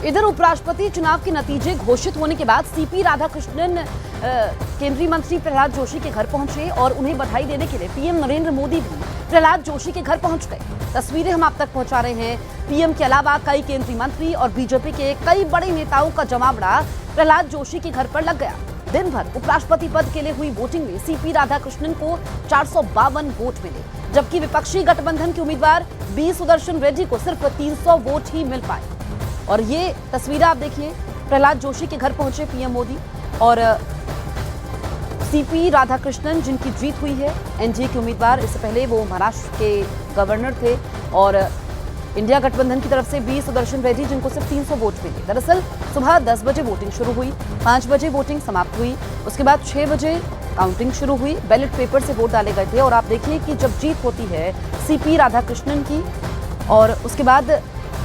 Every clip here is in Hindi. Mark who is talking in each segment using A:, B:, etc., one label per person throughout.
A: इधर उपराष्ट्रपति चुनाव के नतीजे घोषित होने के बाद सीपी राधाकृष्णन केंद्रीय मंत्री प्रहलाद जोशी के घर पहुंचे और उन्हें बधाई देने के लिए पीएम नरेंद्र मोदी भी प्रहलाद जोशी के घर पहुंच गए। तस्वीरें हम आप तक पहुंचा रहे हैं। पीएम के अलावा कई केंद्रीय मंत्री और बीजेपी के कई बड़े नेताओं का जमावड़ा प्रहलाद जोशी के घर पर लग गया। दिन भर उपराष्ट्रपति पद के लिए हुई वोटिंग में सीपी राधाकृष्णन को 452 वोट मिले, जबकि विपक्षी गठबंधन के उम्मीदवार बी सुदर्शन रेड्डी को सिर्फ 300 वोट ही मिल पाए। और ये तस्वीरें आप देखिए, प्रहलाद जोशी के घर पहुंचे पीएम मोदी और सीपी राधाकृष्णन जिनकी जीत हुई है, एनडीए के उम्मीदवार। इससे पहले वो महाराष्ट्र के गवर्नर थे और इंडिया गठबंधन की तरफ से बी सुदर्शन रेड्डी जिनको सिर्फ 300 वोट मिले। दरअसल सुबह 10 बजे वोटिंग शुरू हुई, 5 बजे वोटिंग समाप्त हुई, उसके बाद 6 बजे काउंटिंग शुरू हुई। बैलेट पेपर से वोट डाले गए थे और आप देखिए कि जब जीत होती है सीपी राधाकृष्णन की और उसके बाद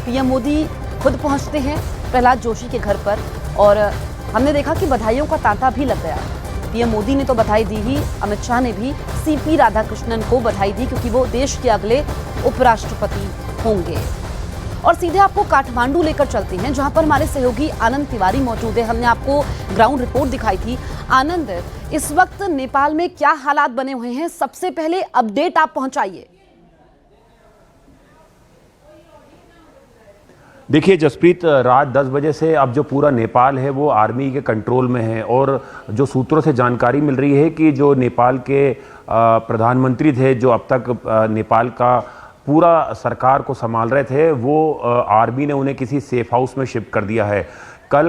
A: पीएम मोदी खुद पहुंचते हैं प्रहलाद जोशी के घर पर और हमने देखा कि बधाइयों का तांता भी लग गया। पीएम मोदी ने तो बधाई दी ही, अमित शाह ने भी सीपी राधाकृष्णन को बधाई दी क्योंकि वो देश के अगले उपराष्ट्रपति होंगे। और सीधे आपको काठमांडू लेकर चलते हैं जहां पर हमारे सहयोगी आनंद तिवारी मौजूद है। हमने आपको ग्राउंड रिपोर्ट दिखाई थी। आनंद, इस वक्त नेपाल में क्या हालात बने हुए हैं, सबसे पहले अपडेट आप पहुंचाइए।
B: देखिए जसप्रीत, रात 10 बजे से अब जो पूरा नेपाल है वो आर्मी के कंट्रोल में है और जो सूत्रों से जानकारी मिल रही है कि जो नेपाल के प्रधानमंत्री थे, जो अब तक नेपाल का पूरा सरकार को संभाल रहे थे, वो आर्मी ने उन्हें किसी सेफ हाउस में शिफ्ट कर दिया है। कल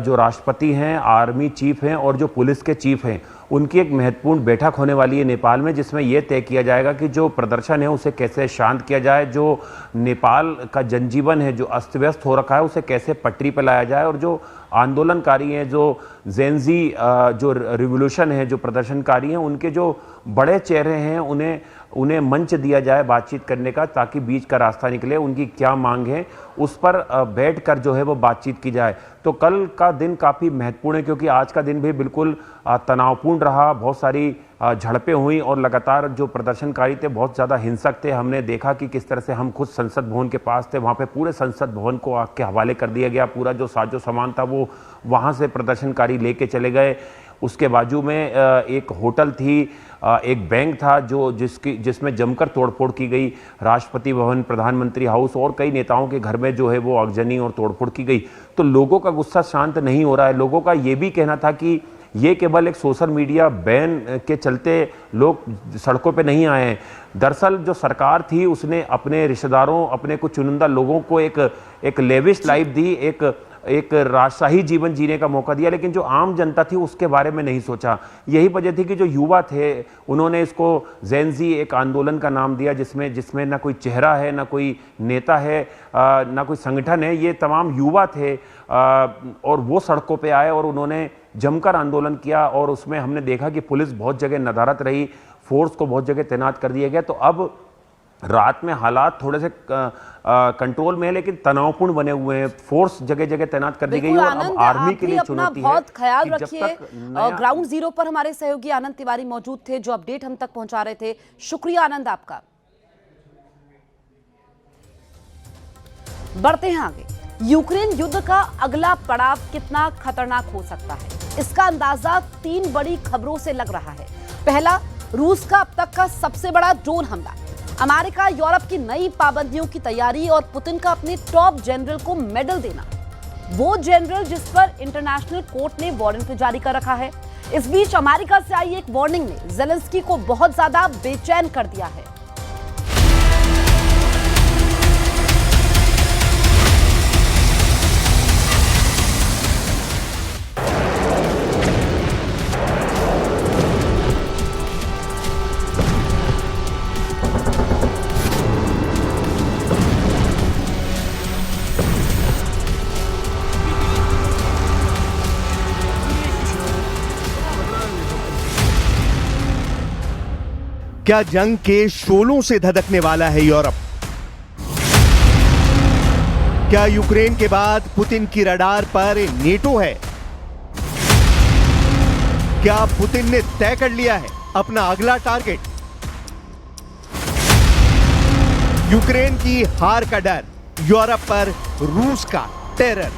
B: जो राष्ट्रपति हैं, आर्मी चीफ हैं और जो पुलिस के चीफ हैं, उनकी एक महत्वपूर्ण बैठक होने वाली है नेपाल में, जिसमें यह तय किया जाएगा कि जो प्रदर्शन है उसे कैसे शांत किया जाए, जो नेपाल का जनजीवन है जो अस्त व्यस्त हो रखा है उसे कैसे पटरी पर लाया जाए और जो आंदोलनकारी हैं, जो जेनजी जो रिवोल्यूशन है, जो प्रदर्शनकारी हैं, उनके जो बड़े चेहरे हैं उन्हें मंच दिया जाए बातचीत करने का, ताकि बीच का रास्ता निकले। उनकी क्या मांग है उस पर बैठकर जो है वो बातचीत की जाए। तो कल का दिन काफ़ी महत्वपूर्ण है क्योंकि आज का दिन भी बिल्कुल तनावपूर्ण रहा। बहुत सारी झड़पें हुई और लगातार जो प्रदर्शनकारी थे बहुत ज़्यादा हिंसक थे। हमने देखा कि किस तरह से हम खुद संसद भवन के पास थे, वहाँ पे पूरे संसद भवन को आग के हवाले कर दिया गया। पूरा जो साजो सामान था वो वहाँ से प्रदर्शनकारी लेके चले गए। उसके बाजू में एक होटल थी, एक बैंक था जिसमें जमकर तोड़फोड़ की गई। राष्ट्रपति भवन, प्रधानमंत्री हाउस और कई नेताओं के घर में जो है वो आगजनी और तोड़फोड़ की गई। तो लोगों का गुस्सा शांत नहीं हो रहा है। लोगों का ये भी कहना था कि ये केवल एक सोशल मीडिया बैन के चलते लोग सड़कों पे नहीं आए हैं। दरअसल जो सरकार थी उसने अपने रिश्तेदारों, अपने कुछ चुनिंदा लोगों को एक लेविश लाइफ दी, एक राजशाही जीवन जीने का मौका दिया, लेकिन जो आम जनता थी उसके बारे में नहीं सोचा। यही वजह थी कि जो युवा थे उन्होंने इसको जेनजी एक आंदोलन का नाम दिया, जिसमें ना कोई चेहरा है, ना कोई नेता है, ना कोई संगठन है। ये तमाम युवा थे और वो सड़कों पे आए और उन्होंने जमकर आंदोलन किया और उसमें हमने देखा कि पुलिस बहुत जगह नदारत रही, फोर्स को बहुत जगह तैनात कर दिया गया। तो अब रात में हालात थोड़े से कंट्रोल में है लेकिन तनावपूर्ण बने हुए हैं। फोर्स जगह जगह तैनात कर दी गई और अब आर्मी के लिए चुनौती है।
A: बहुत ख्याल रखिए। ग्राउंड जीरो पर हमारे सहयोगी आनंद तिवारी मौजूद थे जो अपडेट हम तक पहुंचा रहे थे। शुक्रिया आनंद आपका। बढ़ते हैं आगे। यूक्रेन युद्ध का अगला पड़ाव कितना खतरनाक हो सकता है, इसका अंदाजा 3 बड़ी खबरों से लग रहा है। पहला, रूस का अब तक का सबसे बड़ा ड्रोन हमला, अमेरिका यूरोप की नई पाबंदियों की तैयारी और पुतिन का अपने टॉप जनरल को मेडल देना, वो जनरल जिस पर इंटरनेशनल कोर्ट ने वारंट जारी कर रखा है। इस बीच अमेरिका से आई एक वार्निंग ने ज़ेलेंस्की को बहुत ज्यादा बेचैन कर दिया है।
C: क्या जंग के शोलों से धधकने वाला है यूरोप? क्या यूक्रेन के बाद पुतिन की रडार पर नेटो है? क्या पुतिन ने तय कर लिया है अपना अगला टारगेट? यूक्रेन की हार का डर, यूरोप पर रूस का टेरर।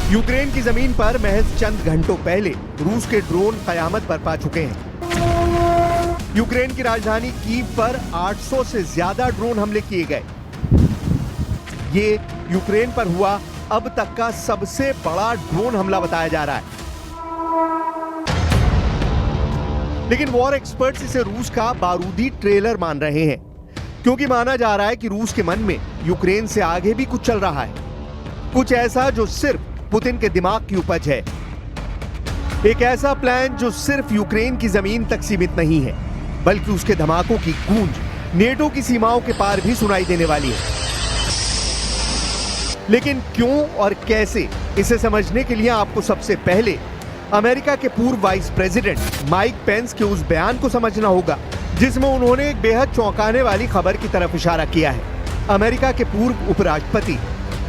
C: यूक्रेन की जमीन पर महज चंद घंटों पहले रूस के ड्रोन कयामत बरपा चुके हैं। यूक्रेन की राजधानी कीव पर 800 से ज्यादा ड्रोन हमले किए गए। ये यूक्रेन पर हुआ अब तक का सबसे बड़ा ड्रोन हमला बताया जा रहा है। लेकिन वॉर एक्सपर्ट्स इसे रूस का बारूदी ट्रेलर मान रहे हैं, क्योंकि माना जा रहा है कि रूस के मन में यूक्रेन से आगे भी कुछ चल रहा है, कुछ ऐसा जो सिर्फ पुतिन के दिमाग की उपज है। एक ऐसा प्लान जो सिर्फ यूक्रेन की जमीन तक सीमित नहीं है, बल्कि उसके धमाकों की गूंज नेटो की सीमाओं के पार भी सुनाई देने वाली है। लेकिन क्यों और कैसे, इसे समझने के लिए आपको सबसे पहले अमेरिका के पूर्व वाइस प्रेसिडेंट माइक पेंस के उस बयान को समझना होगा, जिसमें उन्होंने एक बेहद चौंकाने वाली खबर की तरफ इशारा किया है। अमेरिका के पूर्व उपराष्ट्रपति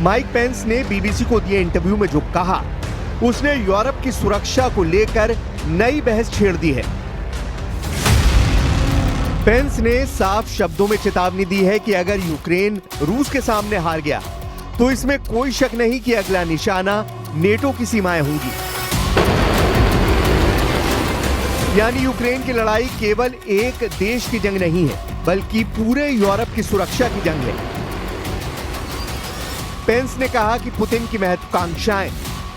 C: माइक पेंस ने बीबीसी को दिए इंटरव्यू में जो कहा, उसने यूरोप की सुरक्षा को लेकर नई बहस छेड़ दी है। पेंस ने साफ शब्दों में चेतावनी दी है कि अगर यूक्रेन रूस के सामने हार गया तो इसमें कोई शक नहीं कि अगला निशाना नेटो की सीमाएं होंगी। यानी यूक्रेन की लड़ाई केवल एक देश की जंग नहीं है, बल्कि पूरे यूरोप की सुरक्षा की जंग है। पेंस ने कहा कि पुतिन की महत्वाकांक्षाएं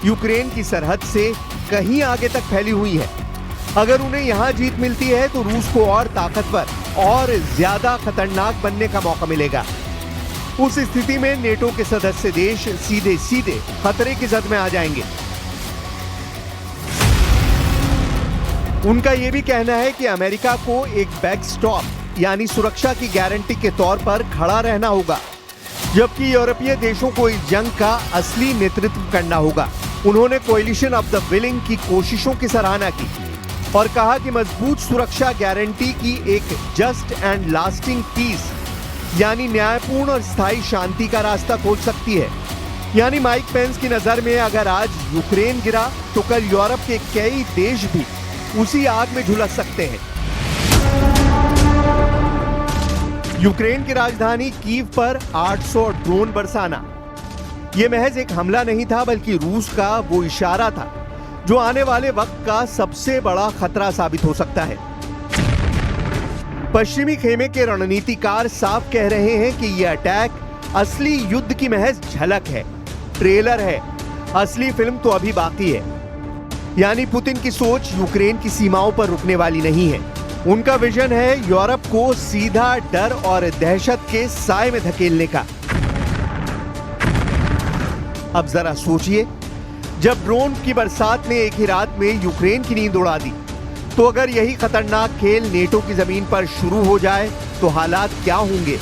C: यूक्रेन की सरहद से कहीं आगे तक फैली हुई है। अगर उन्हें यहां जीत मिलती है तो रूस को और ताकतवर और ज्यादा खतरनाक बनने का मौका मिलेगा। उस स्थिति में नेटो के सदस्य देश सीधे सीधे खतरे की जद में आ जाएंगे। उनका यह भी कहना है कि अमेरिका को एक बैकस्टॉप यानी सुरक्षा की गारंटी के तौर पर खड़ा रहना होगा, जबकि यूरोपीय देशों को इस जंग का असली नेतृत्व करना होगा। उन्होंने कोएलिशन ऑफ द विलिंग की कोशिशों की सराहना की और कहा कि मजबूत सुरक्षा गारंटी की एक जस्ट एंड लास्टिंग पीस यानी न्यायपूर्ण और स्थायी शांति का रास्ता खोल सकती है। यानी माइक पेंस की नजर में अगर आज यूक्रेन गिरा तो कल यूरोप के कई देश भी उसी आग में झुलस सकते हैं। यूक्रेन की राजधानी कीव पर 800 ड्रोन बरसाना, यह महज एक हमला नहीं था, बल्कि रूस का वो इशारा था जो आने वाले वक्त का सबसे बड़ा खतरा साबित हो सकता है। पश्चिमी खेमे के रणनीतिकार साफ कह रहे हैं कि यह अटैक असली युद्ध की महज झलक है, ट्रेलर है। असली फिल्म तो अभी बाकी है। यानी पुतिन की सोच यूक्रेन की सीमाओं पर रुकने वाली नहीं है। उनका विजन है यूरोप को सीधा डर और दहशत के साए में धकेलने का। अब जरा सोचिए, जब ड्रोन की बरसात ने एक ही रात में यूक्रेन की नींद उड़ा दी, तो अगर यही खतरनाक खेल नेटो की जमीन पर शुरू हो जाए तो हालात क्या होंगे।